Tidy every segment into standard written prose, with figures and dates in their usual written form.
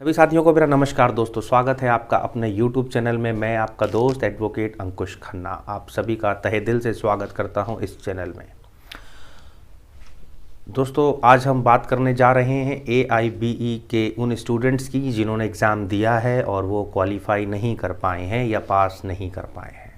सभी साथियों को मेरा नमस्कार दोस्तों, स्वागत है आपका अपने YouTube चैनल में। मैं आपका दोस्त एडवोकेट अंकुश खन्ना आप सभी का तहे दिल से स्वागत करता हूं इस चैनल में। दोस्तों, आज हम बात करने जा रहे हैं AIBE के उन स्टूडेंट्स की जिन्होंने एग्ज़ाम दिया है और वो क्वालिफाई नहीं कर पाए हैं या पास नहीं कर पाए हैं।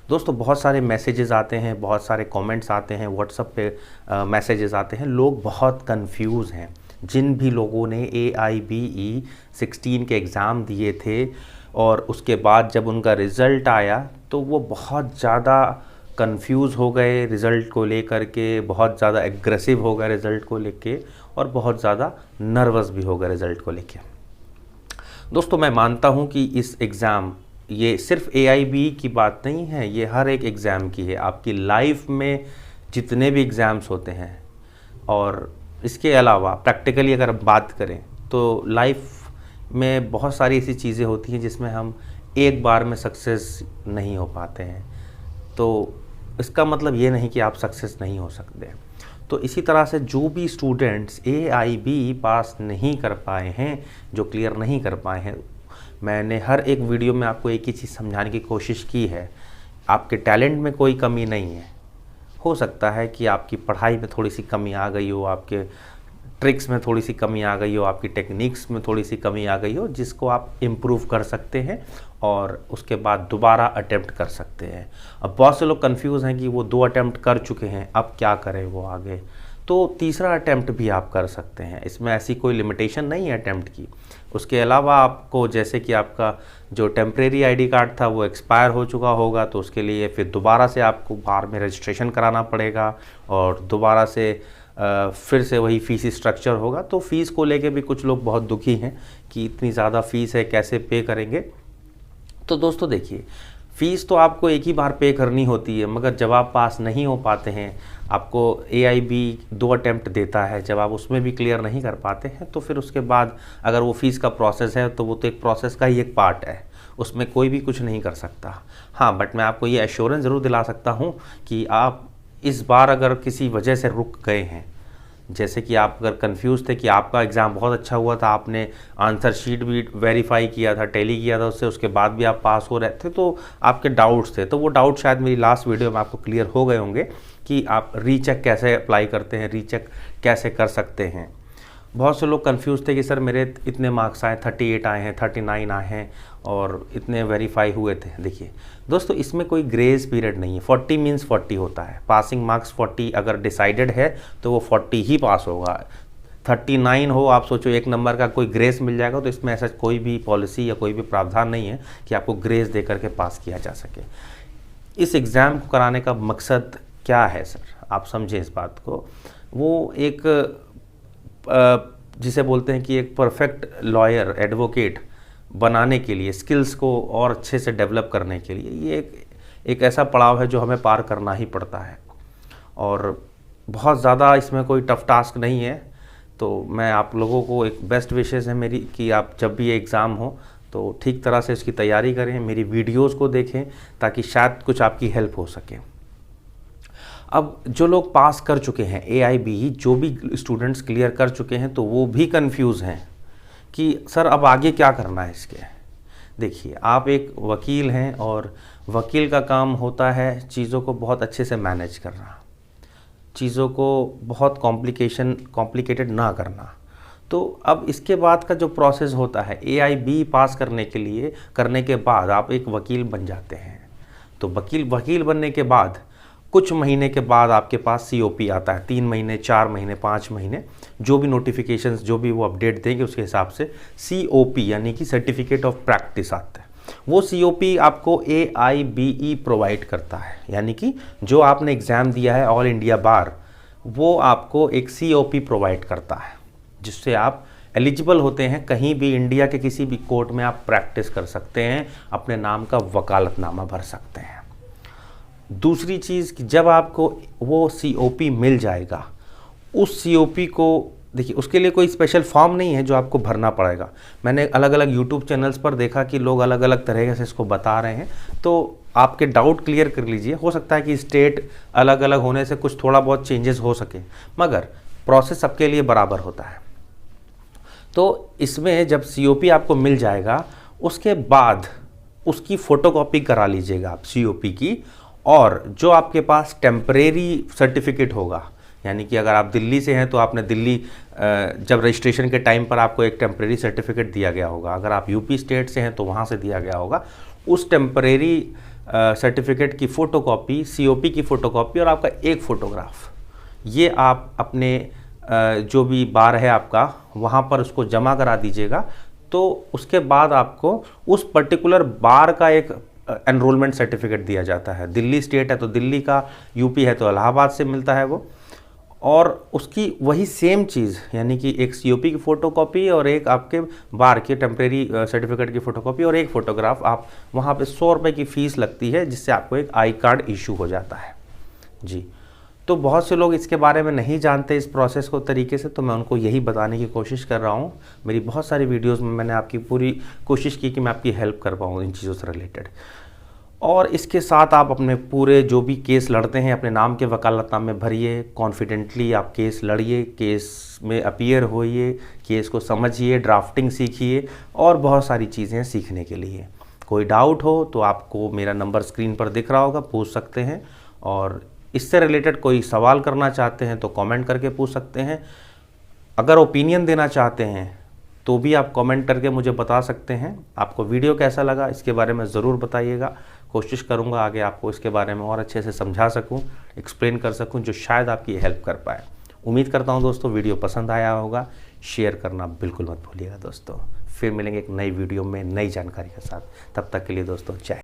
दोस्तों, बहुत सारे मैसेजेस आते हैं, बहुत सारे कमेंट्स आते हैं, व्हाट्सएप पे मैसेजेस आते हैं। लोग बहुत कंफ्यूज हैं। जिन भी लोगों ने AIBE 16 के एग्ज़ाम दिए थे और उसके बाद जब उनका रिज़ल्ट आया तो वो बहुत ज़्यादा कंफ्यूज हो गए रिज़ल्ट को लेकर के, बहुत ज़्यादा एग्रेसिव हो गए रिज़ल्ट को लेके और बहुत ज़्यादा नर्वस भी हो गए रिज़ल्ट को लेके। दोस्तों, मैं मानता हूँ कि इस एग्ज़ाम ये सिर्फ AIBE की बात नहीं है, ये हर एक एग्ज़ाम की है। आपकी लाइफ में जितने भी एग्ज़ाम्स होते हैं और इसके अलावा प्रैक्टिकली अगर बात करें तो लाइफ में बहुत सारी ऐसी चीज़ें होती हैं जिसमें हम एक बार में सक्सेस नहीं हो पाते हैं। तो इसका मतलब ये नहीं कि आप सक्सेस नहीं हो सकते। तो इसी तरह से जो भी स्टूडेंट्स AIBE पास नहीं कर पाए हैं, जो क्लियर नहीं कर पाए हैं, मैंने हर एक वीडियो में आपको एक ही चीज़ समझाने की कोशिश की है। आपके टैलेंट में कोई कमी नहीं है। हो सकता है कि आपकी पढ़ाई में थोड़ी सी कमी आ गई हो, आपके ट्रिक्स में थोड़ी सी कमी आ गई हो, आपकी टेक्निक्स में थोड़ी सी कमी आ गई हो, जिसको आप इम्प्रूव कर सकते हैं और उसके बाद दोबारा अटेम्प्ट कर सकते हैं। अब बहुत से लोग कंफ्यूज हैं कि वो 2 अटेम्प्ट कर चुके हैं, अब क्या करें वो आगे। तो तीसरा अटेम्प्ट भी आप कर सकते हैं, इसमें ऐसी कोई लिमिटेशन नहीं है अटेम्प्ट की। उसके अलावा आपको, जैसे कि आपका जो टेम्प्रेरी ID कार्ड था वो एक्सपायर हो चुका होगा, तो उसके लिए फिर दोबारा से आपको बार में रजिस्ट्रेशन कराना पड़ेगा और दोबारा से फिर से वही फ़ीस स्ट्रक्चर होगा। तो फ़ीस को लेके भी कुछ लोग बहुत दुखी हैं कि इतनी ज़्यादा फ़ीस है, कैसे पे करेंगे। तो दोस्तों देखिए, फ़ीस तो आपको एक ही बार पे करनी होती है, मगर जब आप पास नहीं हो पाते हैं, आपको AIBE 2 अटेम्प्ट देता है, जब आप उसमें भी क्लियर नहीं कर पाते हैं तो फिर उसके बाद अगर वो फ़ीस का प्रोसेस है तो वो तो एक प्रोसेस का ही एक पार्ट है, उसमें कोई भी कुछ नहीं कर सकता। हाँ, बट मैं आपको ये एश्योरेंस ज़रूर दिला सकता हूँ कि आप इस बार अगर किसी वजह से रुक गए हैं, जैसे कि आप अगर कंफ्यूज थे कि आपका एग्ज़ाम बहुत अच्छा हुआ था, आपने आंसर शीट भी वेरीफाई किया था, टैली किया था उससे, उसके बाद भी आप पास हो रहे थे, तो आपके डाउट्स थे, तो वो डाउट शायद मेरी लास्ट वीडियो में आपको क्लियर हो गए होंगे कि आप रीचेक कैसे अप्लाई करते हैं, रीचेक कैसे कर सकते हैं। बहुत से लोग कंफ्यूज थे कि सर मेरे इतने मार्क्स आए, 38 आए हैं, 39 आए हैं और इतने वेरीफाई हुए थे। देखिए दोस्तों, इसमें कोई ग्रेस पीरियड नहीं है। 40 मीन्स 40 होता है। पासिंग मार्क्स 40 अगर डिसाइडेड है तो वो 40 ही पास होगा। 39 हो, आप सोचो 1 नंबर का कोई ग्रेस मिल जाएगा, तो इसमें ऐसा कोई भी पॉलिसी या कोई भी प्रावधान नहीं है कि आपको ग्रेस दे करके पास किया जा सके। इस एग्ज़ाम को कराने का मकसद क्या है सर, आप समझें इस बात को। वो एक जिसे बोलते हैं कि एक परफेक्ट लॉयर, एडवोकेट बनाने के लिए, स्किल्स को और अच्छे से डेवलप करने के लिए ये एक ऐसा पड़ाव है जो हमें पार करना ही पड़ता है और बहुत ज़्यादा इसमें कोई टफ टास्क नहीं है। तो मैं आप लोगों को एक बेस्ट विशेज़ है मेरी कि आप जब भी ये एग्ज़ाम हो तो ठीक तरह से इसकी तैयारी करें, मेरी वीडियोस को देखें ताकि शायद कुछ आपकी हेल्प हो सके। अब जो लोग पास कर चुके हैं AIBE, जो भी स्टूडेंट्स क्लियर कर चुके हैं, तो वो भी कंफ्यूज हैं कि सर अब आगे क्या करना है इसके। देखिए, आप एक वकील हैं और वकील का काम होता है चीज़ों को बहुत अच्छे से मैनेज करना, चीज़ों को बहुत कॉम्प्लिकेटेड ना करना। तो अब इसके बाद का जो प्रोसेस होता है, AIBE पास करने के बाद आप एक वकील बन जाते हैं। तो वकील बनने के बाद कुछ महीने के बाद आपके पास COP आता है। 3 महीने, 4 महीने, 5 महीने, जो भी नोटिफिकेशंस, जो भी वो अपडेट देंगे उसके हिसाब से COP यानी कि सर्टिफिकेट ऑफ प्रैक्टिस आता है। वो COP आपको AIBE प्रोवाइड करता है, यानी कि जो आपने एग्ज़ाम दिया है ऑल इंडिया बार, वो आपको एक COP प्रोवाइड करता है जिससे आप एलिजिबल होते हैं, कहीं भी इंडिया के किसी भी कोर्ट में आप प्रैक्टिस कर सकते हैं, अपने नाम का वकालतनामा भर सकते हैं। दूसरी चीज़ कि जब आपको वो COP मिल जाएगा, उस COP को देखिए, उसके लिए कोई स्पेशल फॉर्म नहीं है जो आपको भरना पड़ेगा। मैंने अलग अलग YouTube चैनल्स पर देखा कि लोग अलग अलग तरह से इसको बता रहे हैं, तो आपके डाउट क्लियर कर लीजिए। हो सकता है कि स्टेट अलग अलग होने से कुछ थोड़ा बहुत चेंजेस हो सके, मगर प्रोसेस सबके लिए बराबर होता है। तो इसमें जब COP आपको मिल जाएगा उसके बाद उसकी फ़ोटोकॉपी करा लीजिएगा आप COP की, और जो आपके पास टेम्परेरी सर्टिफिकेट होगा, यानी कि अगर आप दिल्ली से हैं तो आपने दिल्ली जब रजिस्ट्रेशन के टाइम पर आपको एक टेम्परेरी सर्टिफिकेट दिया गया होगा, अगर आप यूपी स्टेट से हैं तो वहाँ से दिया गया होगा, उस टेम्परेरी सर्टिफिकेट की फ़ोटोकॉपी, COP की फ़ोटोकॉपी और आपका एक फ़ोटोग्राफ, ये आप अपने जो भी बार है आपका वहाँ पर उसको जमा करा दीजिएगा। तो उसके बाद आपको उस पर्टिकुलर बार का एक एनरोलमेंट सर्टिफिकेट दिया जाता है। दिल्ली स्टेट है तो दिल्ली का, यूपी है तो इलाहाबाद से मिलता है वो, और उसकी वही सेम चीज़, यानी कि एक COP की फ़ोटोकॉपी और एक आपके बार के टेम्परेरी सर्टिफिकेट की फ़ोटोकॉपी और एक फ़ोटोग्राफ, आप वहाँ पे 100 रुपये की फ़ीस लगती है, जिससे आपको एक आई कार्ड इशू हो जाता है जी। तो बहुत से लोग इसके बारे में नहीं जानते इस प्रोसेस को तरीके से, तो मैं उनको यही बताने की कोशिश कर रहा हूँ। मेरी बहुत सारी वीडियोस में मैंने आपकी पूरी कोशिश की कि मैं आपकी हेल्प कर पाऊँ इन चीज़ों से रिलेटेड। और इसके साथ आप अपने पूरे जो भी केस लड़ते हैं अपने नाम के वकालतनामे भरिए, कॉन्फिडेंटली आप केस लड़िए, केस में अपीयर होइए, केस को समझिए, ड्राफ्टिंग सीखिए और बहुत सारी चीज़ें सीखने के लिए। कोई डाउट हो तो आपको मेरा नंबर स्क्रीन पर दिख रहा होगा, पूछ सकते हैं। और इससे रिलेटेड कोई सवाल करना चाहते हैं तो कमेंट करके पूछ सकते हैं। अगर ओपिनियन देना चाहते हैं तो भी आप कमेंट करके मुझे बता सकते हैं। आपको वीडियो कैसा लगा इसके बारे में ज़रूर बताइएगा। कोशिश करूंगा आगे आपको इसके बारे में और अच्छे से समझा सकूं, एक्सप्लेन कर सकूं, जो शायद आपकी हेल्प कर पाए। उम्मीद करता हूं दोस्तों वीडियो पसंद आया होगा। शेयर करना बिल्कुल मत भूलिएगा दोस्तों। फिर मिलेंगे एक नई वीडियो में नई जानकारी के साथ। तब तक के लिए दोस्तों जय।